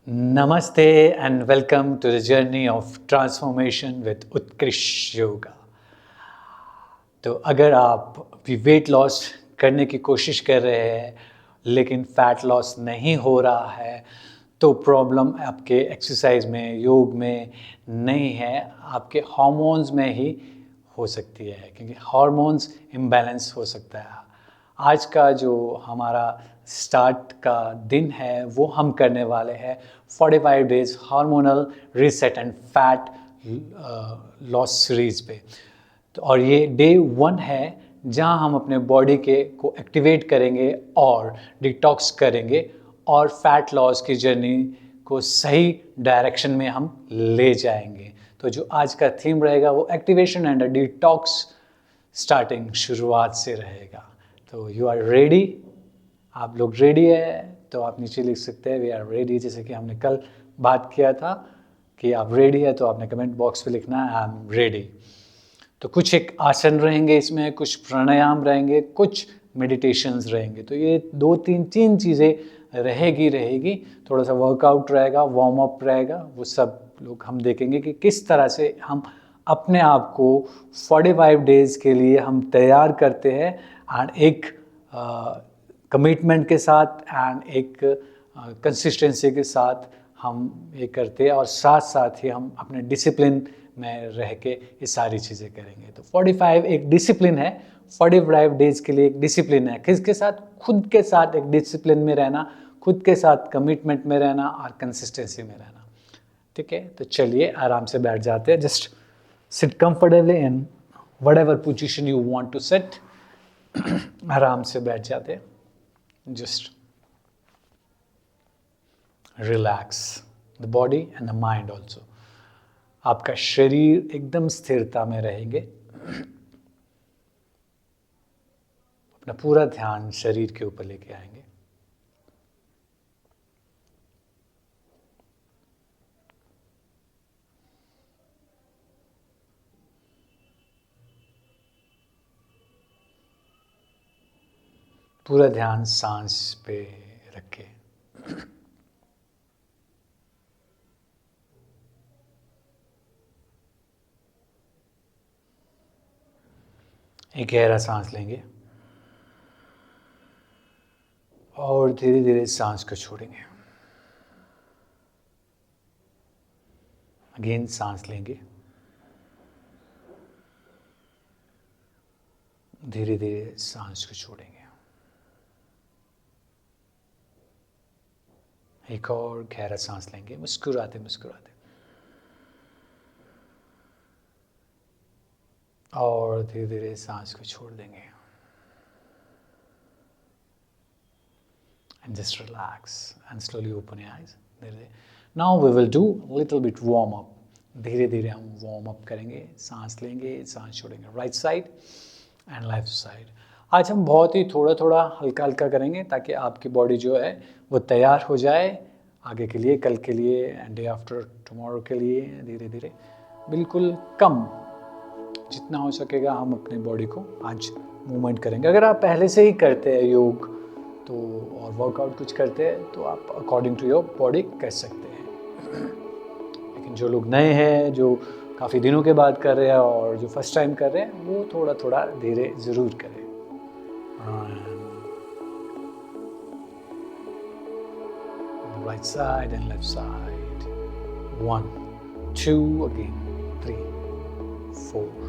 Namaste and welcome to the journey of transformation with उत्कृष्ट योगा। तो अगर आप भी वेट लॉस करने की कोशिश कर रहे हैं लेकिन फैट लॉस नहीं हो रहा है तो प्रॉब्लम आपके एक्सरसाइज में, योग में नहीं है, आपके हार्मोन्स में ही हो सकती है, क्योंकि हार्मोन्स इम्बैलेंस हो सकता है। आज का जो हमारा स्टार्ट का दिन है वो हम करने वाले हैं 45 days hormonal reset and fat loss series पे। तो और ये डे 1 है जहां हम अपने बॉडी को एक्टिवेट करेंगे और डिटॉक्स करेंगे और फैट लॉस की जर्नी को सही डायरेक्शन में हम ले जाएंगे। तो जो आज का थीम रहेगा वो एक्टिवेशन एंड डिटॉक्स स्टार्टिंग शुरुआत से रहेगा। तो यू आर रेडी? आप लोग रेडी है तो आप नीचे लिख सकते हैं वी आर रेडी। जैसे कि हमने कल बात किया था कि आप रेडी है तो आपने कमेंट बॉक्स पे लिखना है आई एम रेडी। तो कुछ एक आसन रहेंगे इसमें, कुछ प्राणायाम रहेंगे, कुछ मेडिटेशंस रहेंगे। तो ये तीन चीज़ें रहेगी। थोड़ा सा वर्कआउट रहेगा, वार्म अप रहेगा, वो सब लोग हम देखेंगे कि किस तरह से हम अपने आप को 45 डेज़ के लिए हम तैयार करते हैं एंड एक कमिटमेंट के साथ एंड एक कंसिस्टेंसी के साथ हम ये करते हैं और साथ साथ ही हम अपने डिसिप्लिन में रह के ये सारी चीज़ें करेंगे। तो 45 एक डिसिप्लिन है, 45 डेज़ के लिए एक डिसिप्लिन है। किसके साथ? खुद के साथ एक डिसिप्लिन में रहना, खुद के साथ कमिटमेंट में रहना और कंसिस्टेंसी में रहना। ठीक है, तो चलिए आराम से बैठ जाते हैं। Just sit comfortably in whatever position you want to sit. आराम से बैठ जाते हैं। Just relax the body and the mind also. आपका शरीर एकदम स्थिरता में रहेंगे। अपना पूरा ध्यान शरीर के ऊपर लेके आएंगे। पूरा ध्यान सांस पे रखें। एक गहरा सांस लेंगे और धीरे धीरे सांस को छोड़ेंगे। अगेन सांस लेंगे, धीरे धीरे सांस को छोड़ेंगे। एक और गहरा सांस लेंगे, मुस्कुराते मुस्कुराते, और धीरे धीरे सांस को छोड़ देंगे। And just relax and slowly open your eyes. Now we will do a little bit warm up. धीरे धीरे हम वार्म अप करेंगे, सांस लेंगे, सांस छोड़ेंगे। Right side and left side. आज हम बहुत ही थोड़ा थोड़ा हल्का हल्का करेंगे ताकि आपकी बॉडी जो है वो तैयार हो जाए आगे के लिए, कल के लिए एंड डे आफ्टर टुमारो के लिए। धीरे धीरे बिल्कुल कम जितना हो सकेगा हम अपने बॉडी को आज मूवमेंट करेंगे। अगर आप पहले से ही करते हैं योग तो और वर्कआउट कुछ करते हैं तो आप अकॉर्डिंग टू योर बॉडी कर सकते हैं। लेकिन जो लोग नए हैं, जो काफ़ी दिनों के बाद कर रहे हैं और जो फर्स्ट टाइम कर रहे हैं, वो थोड़ा थोड़ा धीरे ज़रूर करें। Right side and left side. 1 2 again 3 4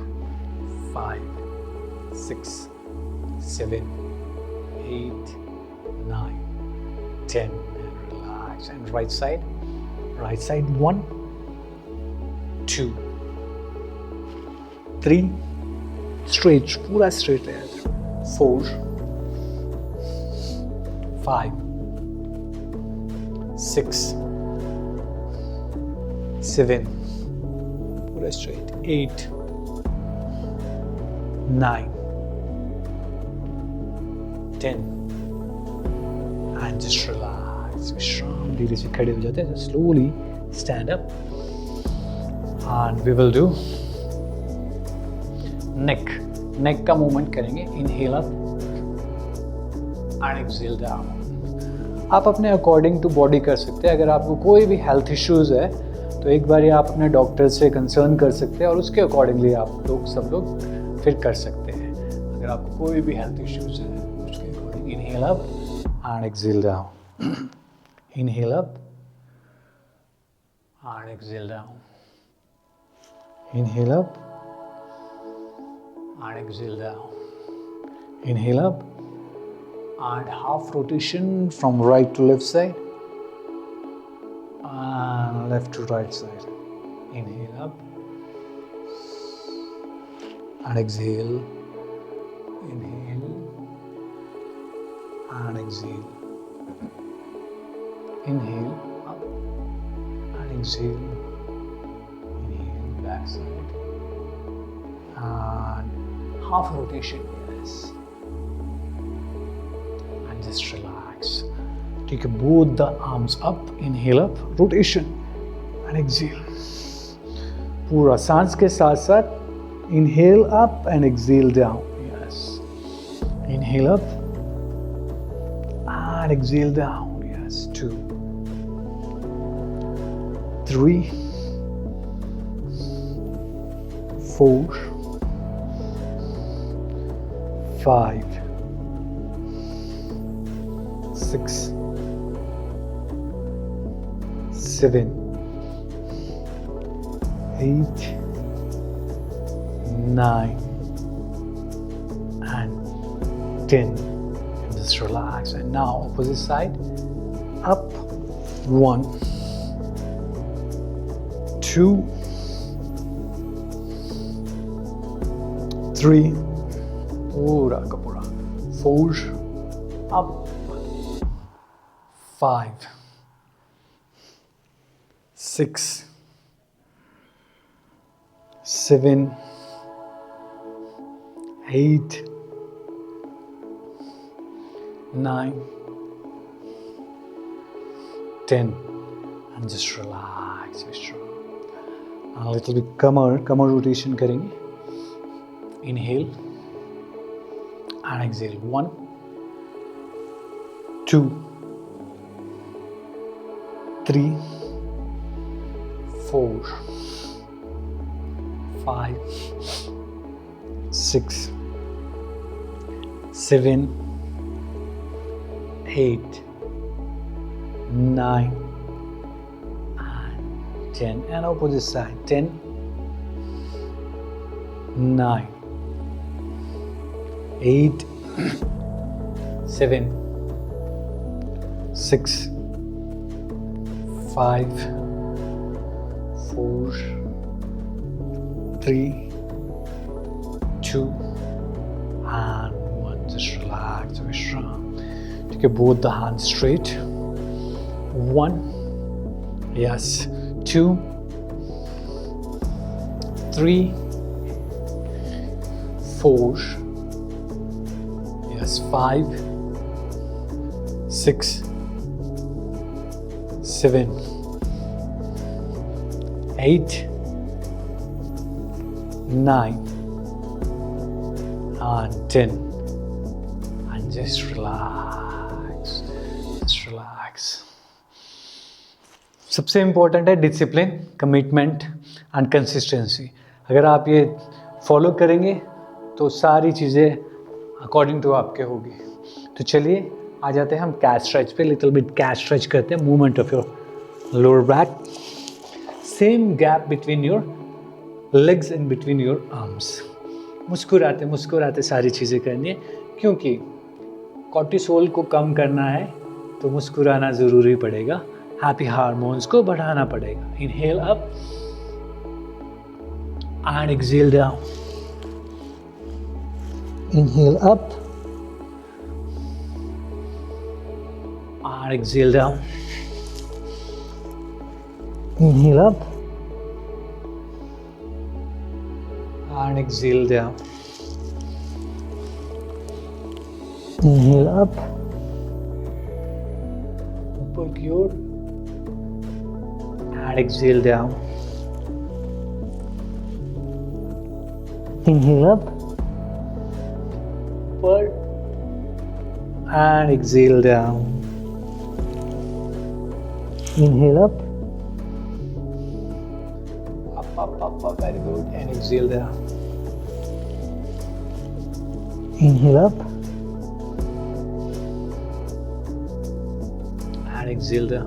5 6 7 8 9 10 and relax. And right side 1 2 3 straight, पूरा straight है। 4 5 6 7 पूरा straight, 8 9 10 and just relax. विश्राम। धीरे से खड़े हो जाते हैं। Slowly stand up and we will do neck का मूवमेंट करेंगे। Inhale up and exhale down. आप अपने अकॉर्डिंग टू बॉडी कर सकते हैं। अगर आपको कोई भी हेल्थ इश्यूज़ है तो एक बार आप अपने डॉक्टर से कंसर्न कर सकते हैं और उसके अकॉर्डिंगली आप लोग सब लोग फिर कर सकते हैं। अगर आपको कोई भी हेल्थ इश्यूज़ है उसके according inhale up and exhale down, inhale up and exhale down, inhale up and exhale down, inhale up and half rotation from right to left side and left to right side, inhale up and exhale, inhale and exhale, inhale up and exhale, back side and half rotation, yes, and just relax. Take both the arms up, inhale up, rotation and exhale. पूरा सांस के साथ साथ inhale up and exhale down, yes, inhale up and exhale down, yes, 2, 3, 4, 5, 6, 7, 8, 9 and 10. And just relax. And now opposite side, up, 1, 2, 3, पूरा का पूरा, 4, up, 5, 6, 7, 8, 9, 10, and just relax, a little bit Qamar rotation करेंगे. Inhale and exhale. 1, 2, 3, 4, 5, 6, 7, 8, 9 and 10. And opposite side, 10, 9, 8, 7, 6, 5, 4, 3, 2 and 1. Just relax, Vishram. Take both the hands straight. 1, yes, 2, 3, 4, yes, 5, 6, 7, 8, 9 and 10. And just relax, सबसे important है discipline, commitment and consistency. अगर आप ये follow करेंगे तो सारी चीज़ें अकॉर्डिंग टू आपके होगी. तो चलिए आ जाते हैं हम कैट स्ट्रेच पे. लिटिल बिट कैट स्ट्रेच करते हैं. Movement of your lower back, same gap between your legs and between your arms. मुस्कुराते मुस्कुराते सारी चीज़ें करनी है, क्योंकि कॉर्टिसोल को कम करना है तो मुस्कुराना ज़रूरी पड़ेगा. हैप्पी हार्मोन्स को बढ़ाना पड़ेगा. Inhale up and exhale down. Inhale up and exhale down. Inhale up and exhale down. Inhale up, ऊपर की ओर and exhale down. Inhale up, ऊपर and exhale down. Inhale up. Up, very good. And exhale there. Inhale up. And exhale there.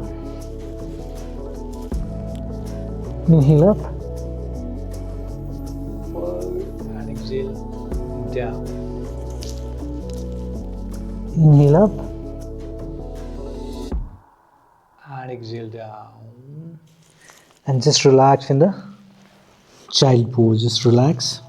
Inhale up. Forward and exhale down. Inhale up. And exhale down. And just relax in the child pose. Just relax.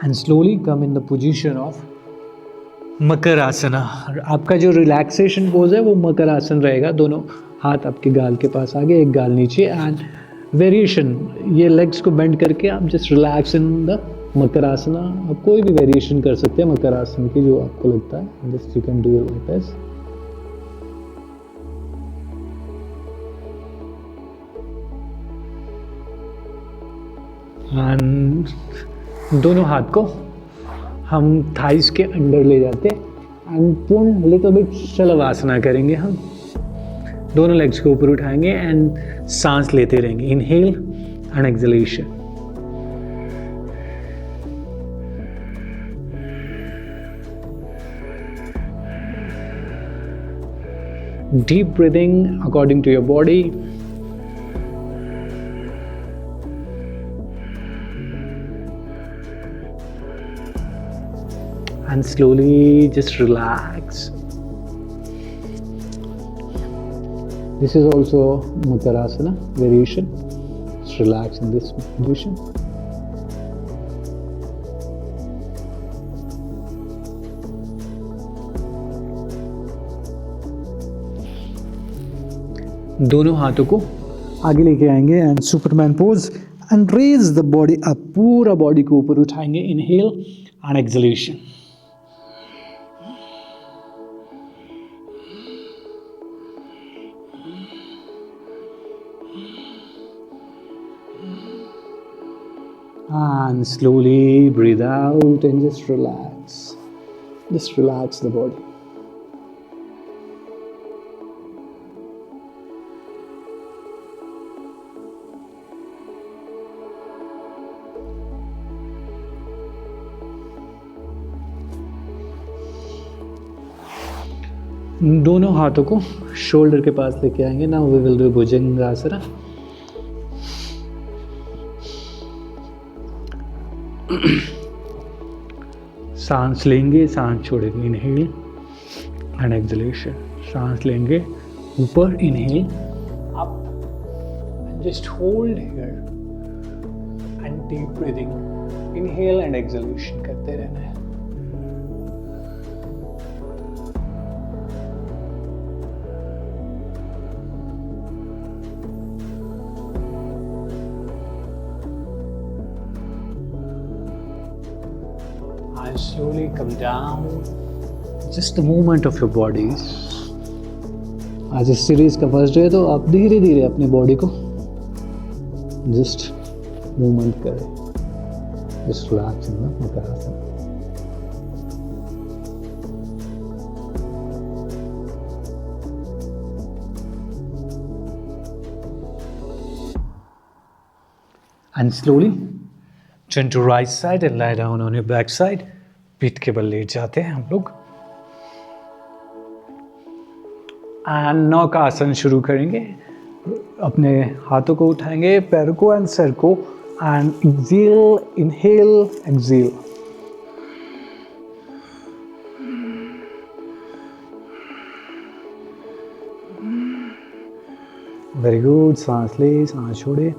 And slowly come in the position of मकर आसना. आपका जो relaxation pose है वो मकर आसन रहेगा. दोनों हाथ आपके गाल के पास आगे, एक गाल नीचे. एंड वेरिएशन, ये लेग्स को बेंड करके आप जस्ट रिलैक्स इन द मकर आसना. आप कोई भी वेरिएशन कर सकते हैं मकर आसन की जो आपको लगता है. Just you can do it like this. And दोनों हाथ को हम थाइस के अंदर ले जाते एंड पूर्ण लिटिल बिट शलवासना करेंगे. हम दोनों लेग्स को ऊपर उठाएंगे एंड सांस लेते रहेंगे. Inhale and exhalation. Deep breathing according to your body. And slowly just relax. This is also Makarasana variation. Just relax in this position. दोनों हाथों को आगे लेके आएंगे and superman pose and raise the body up. पूरा body को ऊपर उठाएंगे. Inhale and exhalation. And slowly breathe out and just relax. Just relax the body. दोनों हाथों को शोल्डर के पास लेके आएंगे. Now we will do bhujangasana. सांस लेंगे, सांस छोड़ेंगे. Inhale and exhalation. सांस लेंगे ऊपर. Inhale up and just hold here and deep breathing. Inhale and exhalation करते रहना है. And slowly come down. Just the movement of your bodies. आज इस सीरीज का फर्स्ट डे है तो आप धीरे धीरे अपनी बॉडी को जस्ट मूवमेंट करें. Just relax in the makarasana. And slowly turn to right side and lie down on your back side. पीठ के बल लेट जाते हैं हम लोग. एंड नौ का आसन शुरू करेंगे. अपने हाथों को उठाएंगे, पैरों को एंड सर को. And exhale, inhale, exhale. Very good. सांस ले, सांस छोड़े.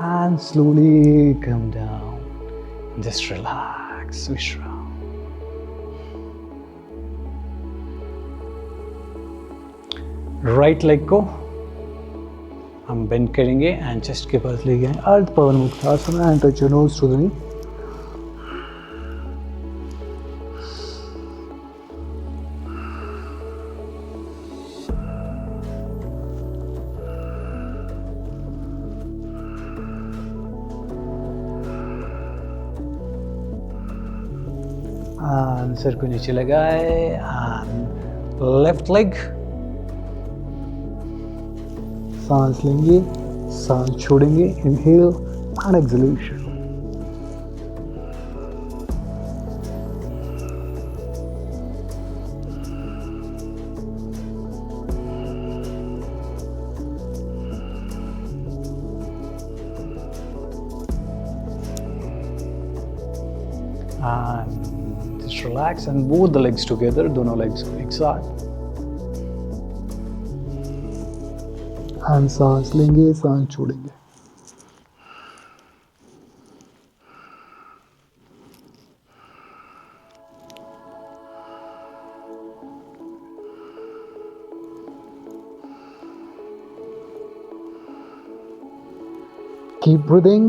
And slowly come down. Just relax, Vishram. Right leg को हम bend करेंगे and chest के पास ले गए. अर्ध पवन मुक्तासना and touch your nose to the knee. Sir को नीचे लगाए, लेफ्ट लेग, सांस लेंगे, सांस छोड़ेंगे, inhale and exhalation. and just relax and both the legs together, दोनों legs को एक साथ। एंड सांस लेंगे, सांस छोड़ेंगे। Keep breathing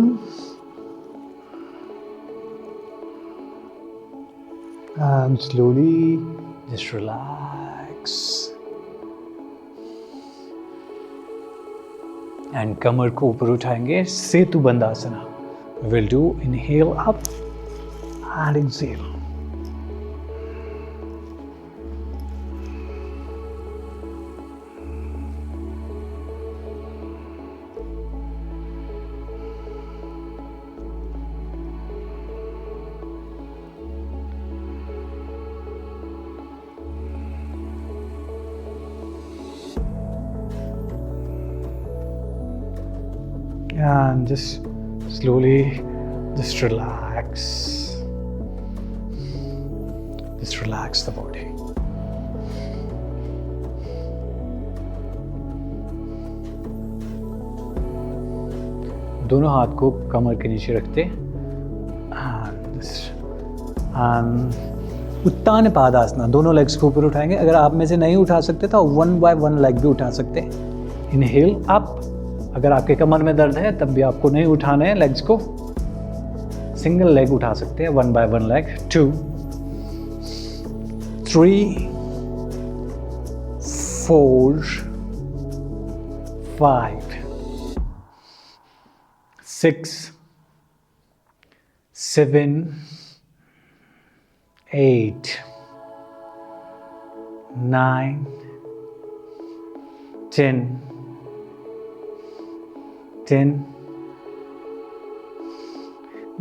and slowly just relax and कमर को ऊपर उठाएंगे, सेतु बंदासना। We'll do inhale up and exhale. And just slowly just relax the body. दोनों हाथ को कमर के नीचे रखते उत्तान पादासना, दोनों लेग्स को ऊपर उठाएंगे। अगर आप में से नहीं उठा सकते तो 1 by 1 लेग भी उठा सकते हैं। इनहेल अप, अगर आपके कमर में दर्द है तब भी आपको नहीं उठाना है लेग्स को, सिंगल लेग उठा सकते हैं 1 by 1 leg. 2 3 4 5 6 7 8 9 10 10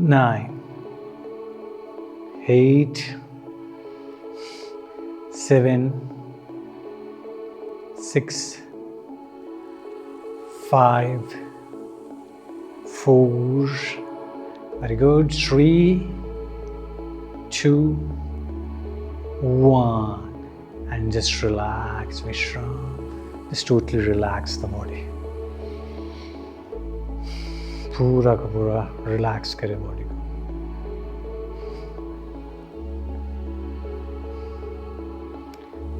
9 8 7 6 5 4 very good 3 2 1 and just relax Vishram, just totally relax the body, पूरा का पूरा रिलैक्स करें बॉडी को।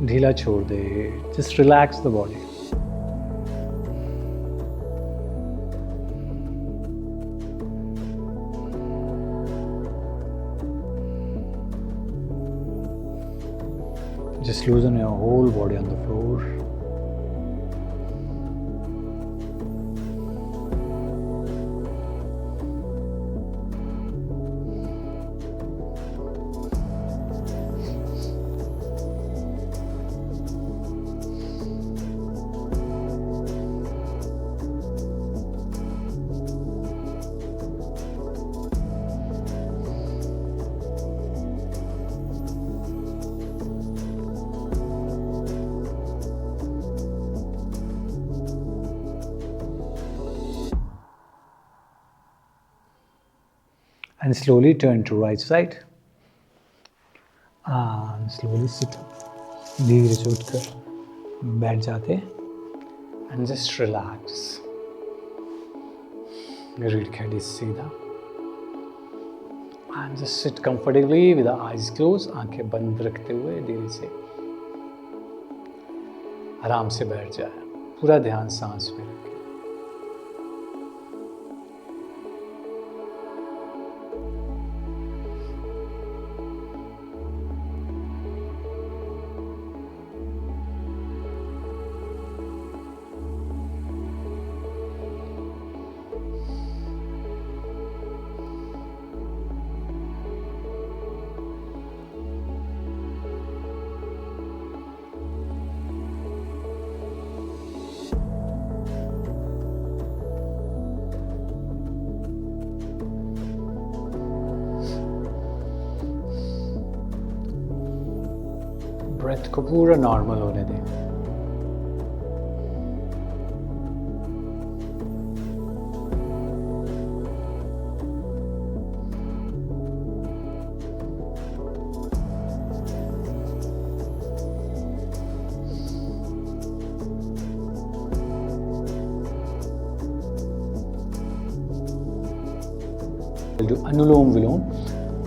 ढीला छोड़ दे, just relax the body. Just loosen your whole body on the floor. And slowly turn to right side and slowly sit up. धीरे से उठकर बैठ जाते and just relax. रीढ़ की हड्डी सीधा and just sit comfortably with the eyes closed. आंखें बंद रखते हुए धीरे से आराम से बैठ जाए। पूरा ध्यान सांस पे रखें। ब्रेथ को पूरा नॉर्मल होने दें। अनुलोम विलोम,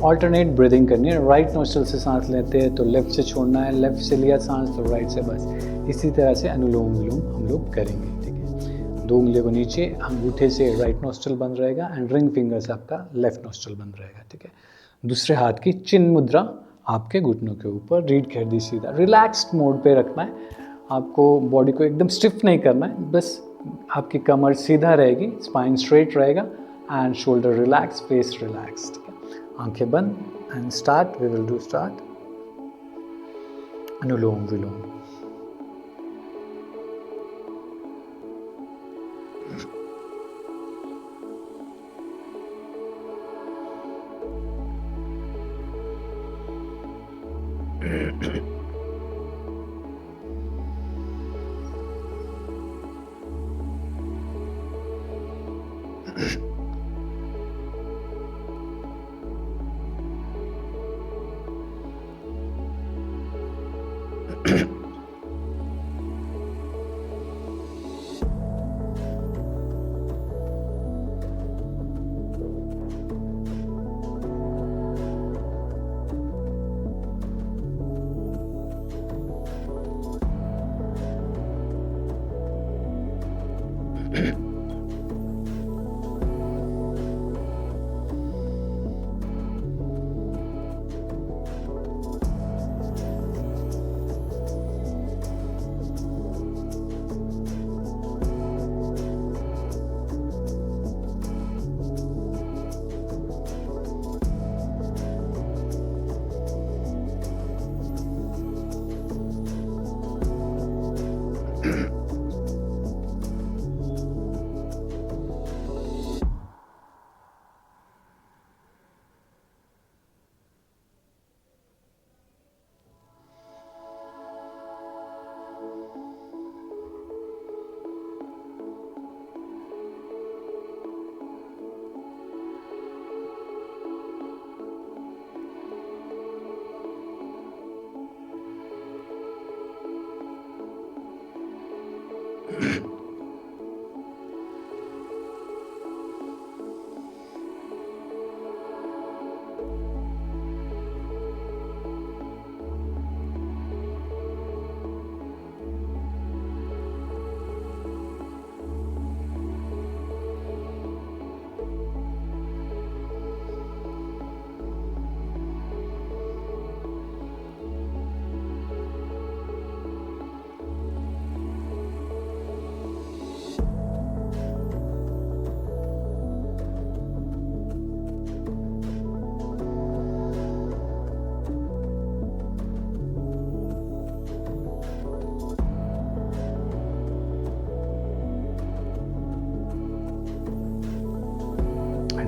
ऑल्टरनेट ब्रीदिंग करनी है। राइट नोस्ट्रल से सांस लेते हैं तो लेफ्ट से छोड़ना है, लेफ्ट से लिया सांस तो राइट से, बस इसी तरह से अनुलोम विलोम हम लोग करेंगे। ठीक है, 2 उंगलियों को नीचे, अंगूठे से राइट नोस्ट्रल बंद रहेगा एंड रिंग फिंगर से आपका लेफ्ट नोस्ट्रल बंद रहेगा। ठीक है, दूसरे हाथ की चिन्ह मुद्रा आपके घुटनों के ऊपर, रीढ़ की हड्डी सीधा, रिलैक्स्ड मोड पे रखना है। आपको बॉडी को एकदम स्टिफ नहीं करना है, बस आपकी कमर सीधा रहेगी, स्पाइन स्ट्रेट रहेगा and shoulder relax, face relax. ठीक है, आंखें बंद and start, we will do start Anulom Vilom.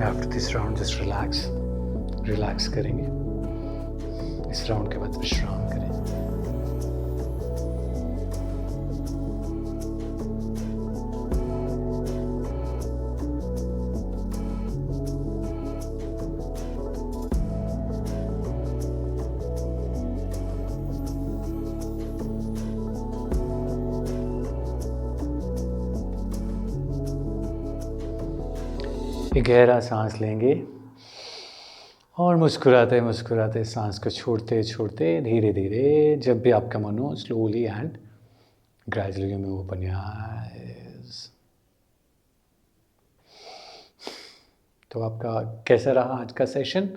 After this round just relax करेंगे। इस राउंड के बाद विश्राम करें। एक गहरा सांस लेंगे और मुस्कुराते मुस्कुराते सांस को छोड़ते छोड़ते धीरे धीरे, जब भी आपका मन हो, slowly and gradually you move open your eyes. तो आपका कैसा रहा आज का सेशन?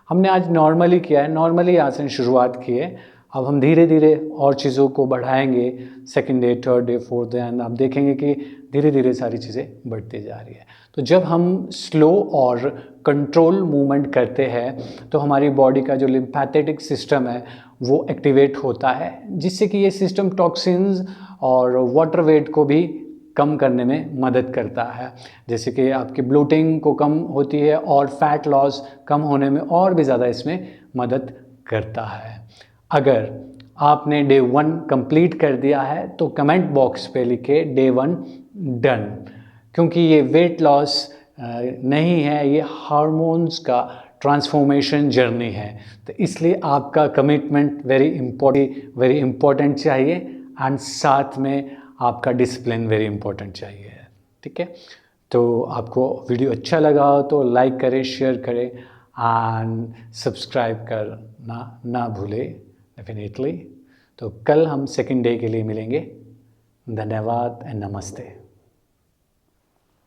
हमने आज नॉर्मली किया है, नॉर्मली आसन शुरुआत की है। अब हम धीरे धीरे और चीज़ों को बढ़ाएंगे, second day, third day, fourth day, and आप देखेंगे कि धीरे धीरे सारी चीज़ें बढ़ती जा रही है। तो जब हम स्लो और कंट्रोल मूवमेंट करते हैं तो हमारी बॉडी का जो लिम्फैथेटिक सिस्टम है वो एक्टिवेट होता है, जिससे कि ये सिस्टम टॉक्सिन्स और वाटर वेट को भी कम करने में मदद करता है। जैसे कि आपकी ब्लोटिंग को कम होती है और फैट लॉस कम होने में और भी ज़्यादा इसमें मदद करता है। अगर आपने डे 1 कंप्लीट कर दिया है तो कमेंट बॉक्स पे लिखे डे 1 डन, क्योंकि ये वेट लॉस नहीं है, ये हार्मोन्स का ट्रांसफॉर्मेशन जर्नी है। तो इसलिए आपका कमिटमेंट वेरी इम्पोर्टेंट चाहिए एंड साथ में आपका डिसिप्लिन वेरी इम्पोर्टेंट चाहिए। ठीक है, तो आपको वीडियो अच्छा लगा हो तो लाइक करें, शेयर करें एंड सब्सक्राइब करना ना भूलें डेफिनेटली। तो कल हम सेकंड डे के लिए मिलेंगे। धन्यवाद एंड नमस्ते।